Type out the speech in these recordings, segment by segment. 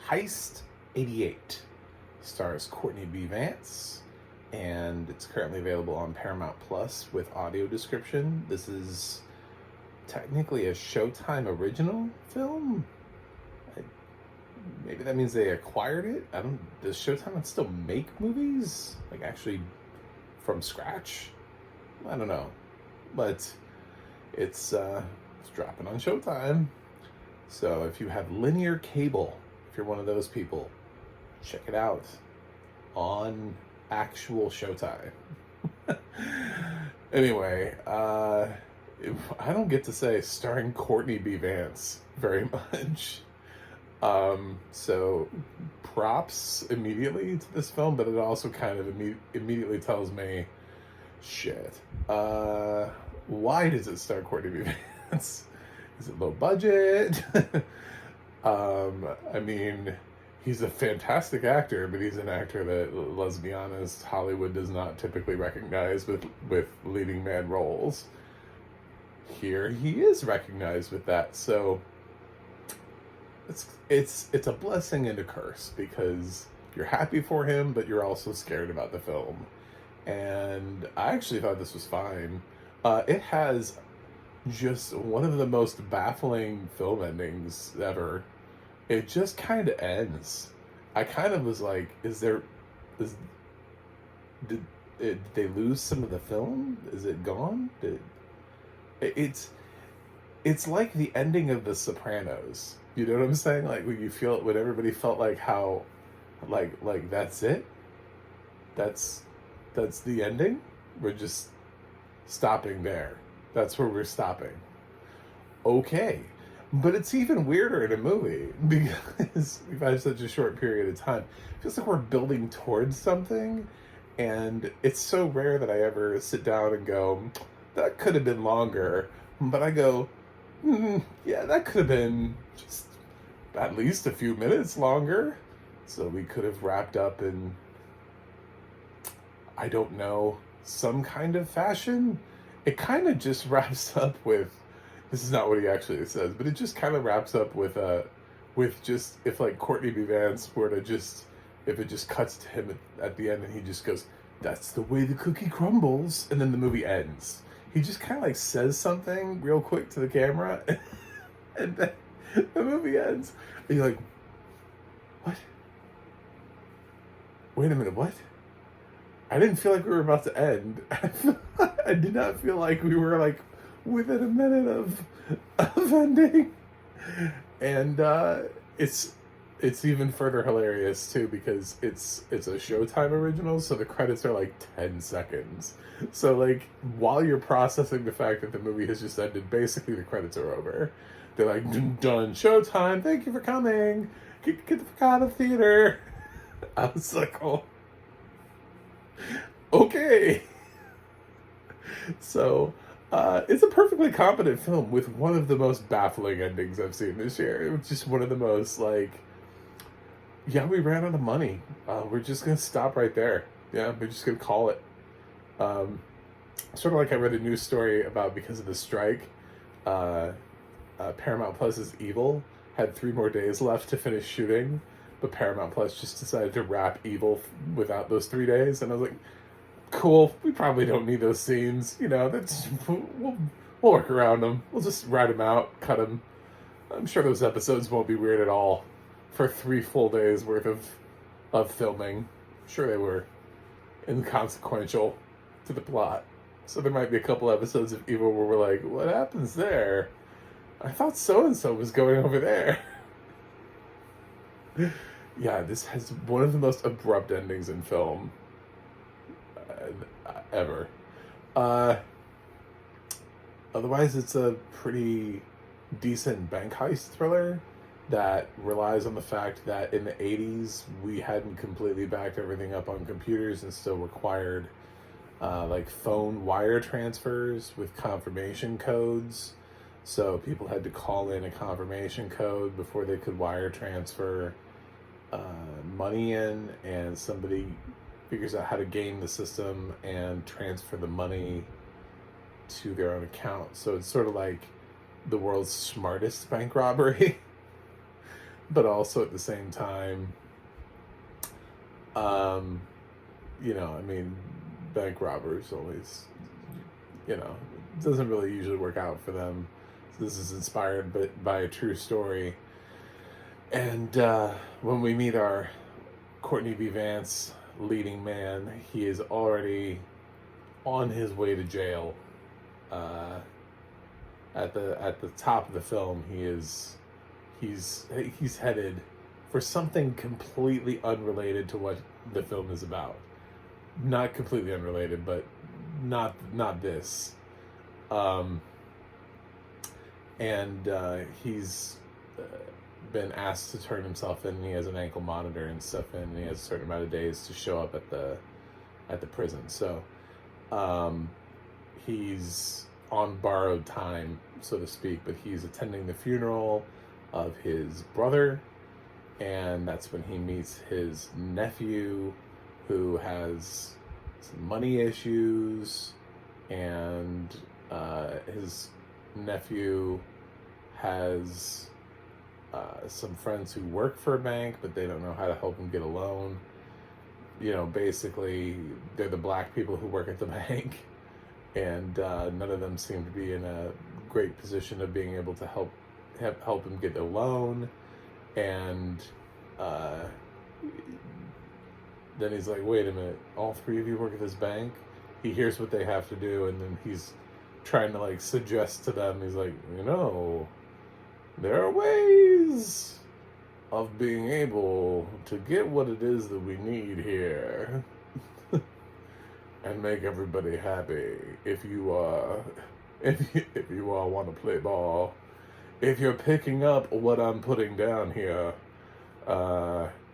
Heist 88 stars CourtneyBVance, and it's currently available on Paramount Plus with audio description. This is technically a Showtime original film. Maybe that means they acquired it. Does Showtime still make movies? Like actually from scratch? I don't know. But it's dropping on Showtime. So if you have linear cable, if you're one of those people, check it out on actual Showtime. Anyway, I don't get to say starring CourtneyBVance very much. So props immediately to this film, but it also kind of immediately tells me, shit, why does it star CourtneyBVance? Is it low budget? I mean, he's a fantastic actor, but he's an actor that, let's be honest, Hollywood does not typically recognize with leading man roles. Here he is recognized with that, so it's a blessing and a curse, because you're happy for him, but you're also scared about the film. And I actually thought this was fine. It has just one of the most baffling film endings ever. It just kind of ends. I kind of was like, did they lose some of the film? Is it gone? It's like the ending of The Sopranos. You know what I'm saying? Like when everybody felt like how, like that's it. That's the ending. We're just stopping there. That's where we're stopping. Okay. But it's even weirder in a movie because we've had such a short period of time. It feels like we're building towards something, and it's so rare that I ever sit down and go, that could have been longer. But I go, yeah, that could have been just at least a few minutes longer. So we could have wrapped up in, I don't know, some kind of fashion. It kind of just wraps up with, this is not what he actually says, but it just kind of wraps up with just, if like CourtneyBVance were to just, if it just cuts to him at the end and he just goes, that's the way the cookie crumbles, and then the movie ends. He just kind of like says something real quick to the camera, and then the movie ends. And you're like, what? Wait a minute, what? I didn't feel like we were about to end. I did not feel like we were like within a minute of ending. And it's even further hilarious too, because it's a Showtime original, so the credits are like 10 seconds. So like while you're processing the fact that the movie has just ended, basically the credits are over. They're like, done, Showtime, thank you for coming. Get the fuck out of theater. I was like, oh, okay. So it's a perfectly competent film with one of the most baffling endings I've seen this year. It was just one of the most like, yeah, we ran out of money. We're just going to stop right there. Yeah, we're just going to call it. Sort of like I read a news story about, because of the strike, Paramount Plus's Evil had 3 more days left to finish shooting, but Paramount Plus just decided to wrap Evil without those 3 days. And I was like, cool, we probably don't need those scenes. You know, we'll work around them. We'll just write them out, cut them. I'm sure those episodes won't be weird at all for 3 full days worth of filming. I'm sure they were inconsequential to the plot. So there might be a couple episodes of Evil where we're like, what happens there? I thought so-and-so was going over there. Yeah, this has one of the most abrupt endings in film ever. Otherwise, it's a pretty decent bank heist thriller that relies on the fact that in the 80s we hadn't completely backed everything up on computers and still required like phone wire transfers with confirmation codes. So people had to call in a confirmation code before they could wire transfer money in, and somebody figures out how to game the system and transfer the money to their own account. So it's sort of like the world's smartest bank robbery. but also at the same time, you know, I mean, bank robbers always, you know, doesn't really usually work out for them. So this is inspired by a true story. And when we meet our CourtneyBVance leading man, he is already on his way to jail. At the top of the film, he's headed for something completely unrelated to what the film is about. Not completely unrelated, but not this. And he's been asked to turn himself in. He has an ankle monitor and stuff in, and he has a certain amount of days to show up at the prison. So he's on borrowed time, so to speak, but he's attending the funeral of his brother, and that's when he meets his nephew, who has some money issues, and his nephew has some friends who work for a bank, but they don't know how to help him get a loan. You know, basically, they're the black people who work at the bank, and none of them seem to be in a great position of being able to help him get a loan. And then he's like, wait a minute, all three of you work at this bank? He hears what they have to do, and then he's trying to like suggest to them, he's like, you know, there are ways of being able to get what it is that we need here and make everybody happy. If you all want to play ball, if you're picking up what I'm putting down here,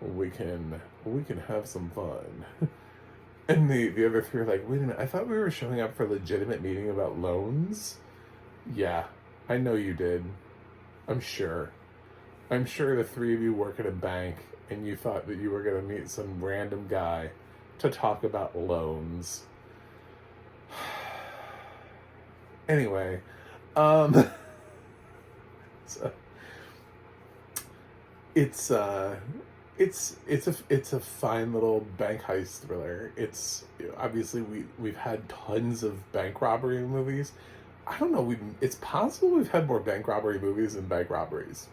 we can have some fun. And the other three are like, wait a minute, I thought we were showing up for a legitimate meeting about loans. Yeah, I know you did. I'm sure the three of you work at a bank, and you thought that you were going to meet some random guy to talk about loans. Anyway, so it's a fine little bank heist thriller. It's obviously we've had tons of bank robbery movies. I don't know. It's possible we've had more bank robbery movies than bank robberies.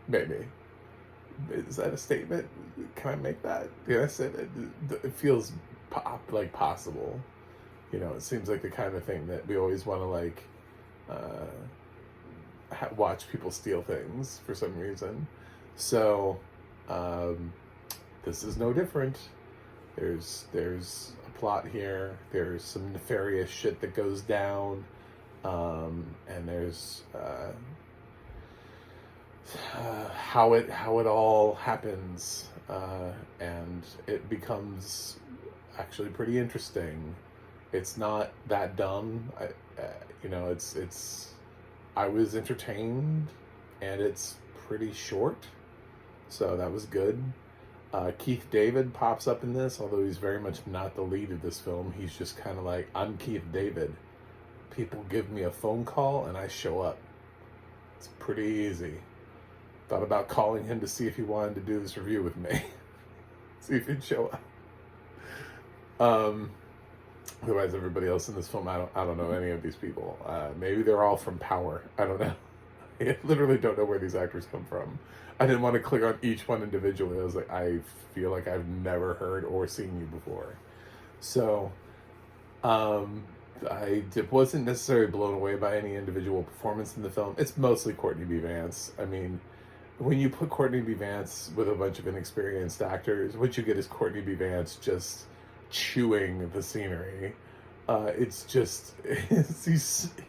Maybe. Is that a statement? Can I make that? Yeah, I said it feels like possible. You know, it seems like the kind of thing that we always want to like watch people steal things for some reason. So this is no different. There's a plot here. There's some nefarious shit that goes down. And there's how it all happens, and it becomes actually pretty interesting. It's not that dumb. I was entertained, and it's pretty short, so that was good. Keith David pops up in this, although he's very much not the lead of this film. He's just kind of like, I'm Keith David. People give me a phone call and I show up. It's pretty easy. Thought about calling him to see if he wanted to do this review with me. See if he'd show up. Otherwise, everybody else in this film, I don't know any of these people. Maybe they're all from Power. I don't know. I literally don't know where these actors come from. I didn't want to click on each one individually. I was like, I feel like I've never heard or seen you before. So, I wasn't necessarily blown away by any individual performance in the film. It's mostly CourtneyBVance. I mean, when you put CourtneyBVance with a bunch of inexperienced actors, what you get is CourtneyBVance just chewing the scenery.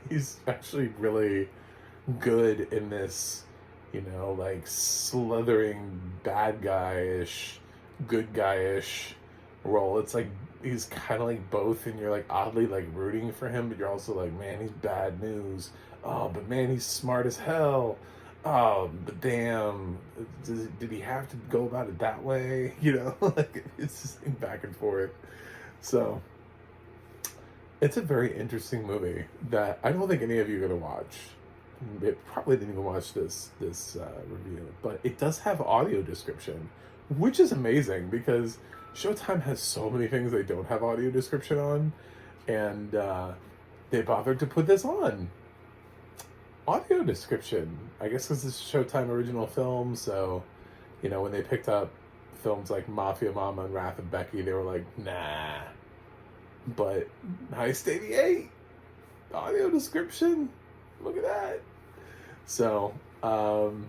He's actually really good in this, you know, like slithering bad guy-ish, good guy-ish role. It's like he's kind of like both, and you're like oddly like rooting for him, but you're also like, man, he's bad news. Oh, but man, he's smart as hell. Oh, but damn, did he have to go about it that way? You know, like it's just back and forth. So it's a very interesting movie that I don't think any of you are gonna watch. probably didn't even watch this review, but it does have audio description, which is amazing because Showtime has so many things they don't have audio description on, and they bothered to put this on. Audio description, I guess because this is a Showtime original film, so, you know, when they picked up films like Mafia Mama and Wrath of Becky, they were like, nah. But Heist 88, audio description, look at that. So, and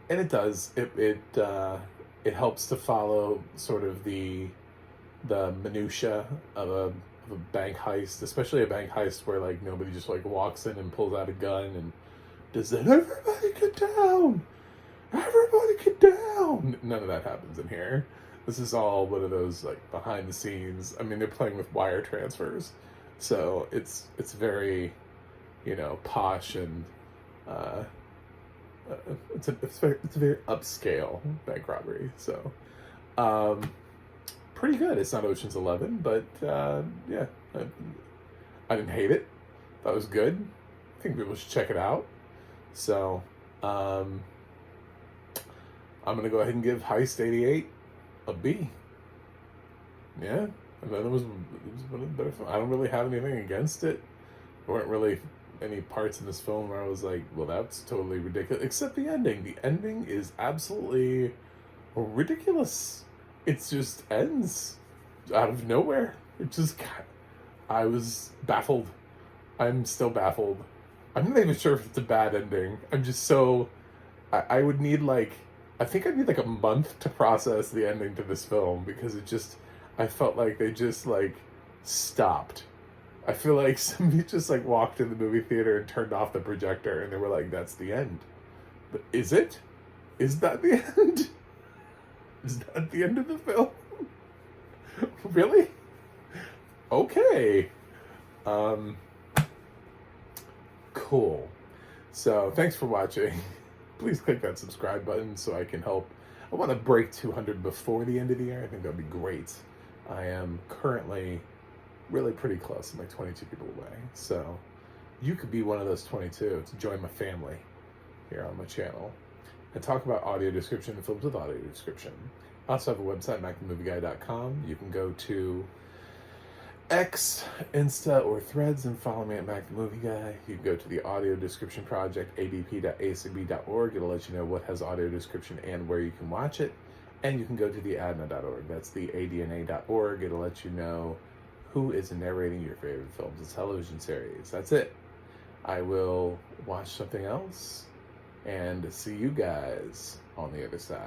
it does, it helps to follow sort of the minutia of a bank heist, especially a bank heist where like nobody just like walks in and pulls out a gun and does that everybody get down, everybody get down. None of that happens in here. This is all one of those like behind the scenes. I mean, they're playing with wire transfers, so it's very, you know, posh and it's a very upscale bank robbery. So pretty good. It's not Ocean's 11, but yeah, I didn't hate it. That was good. I think people should check it out. So I'm gonna go ahead and give Heist 88 a B. Yeah, I thought it was one of the better films. I don't really have anything against it. There weren't really any parts in this film where I was like, well, that's totally ridiculous. Except the ending. The ending is absolutely ridiculous. It just ends out of nowhere. It just, I was baffled. I'm still baffled. I'm not even sure if it's a bad ending. I'm just so, I would need like, I think I'd need like a month to process the ending to this film because it just, I felt like they just like stopped. I feel like somebody just like walked in the movie theater and turned off the projector and they were like, that's the end. But is it? Is that the end? Is that the end of the film? Really? Okay. Cool. So, thanks for watching. Please click that subscribe button so I can help. I want to break 200 before the end of the year. I think that'd be great. I am currently really pretty close. I'm like 22 people away. So, you could be one of those 22 to join my family here on my channel and talk about audio description and films with audio description. I also have a website, MacTheMovieGuy.com. You can go to X, Insta, or Threads and follow me at MacTheMovieGuy. You can go to the Audio Description Project, adp.acb.org. It'll let you know what has audio description and where you can watch it. And you can go to the ADNA.org. That's the ADNA.org. It'll let you know who is narrating your favorite films and television series. That's it. I will watch something else and see you guys on the other side.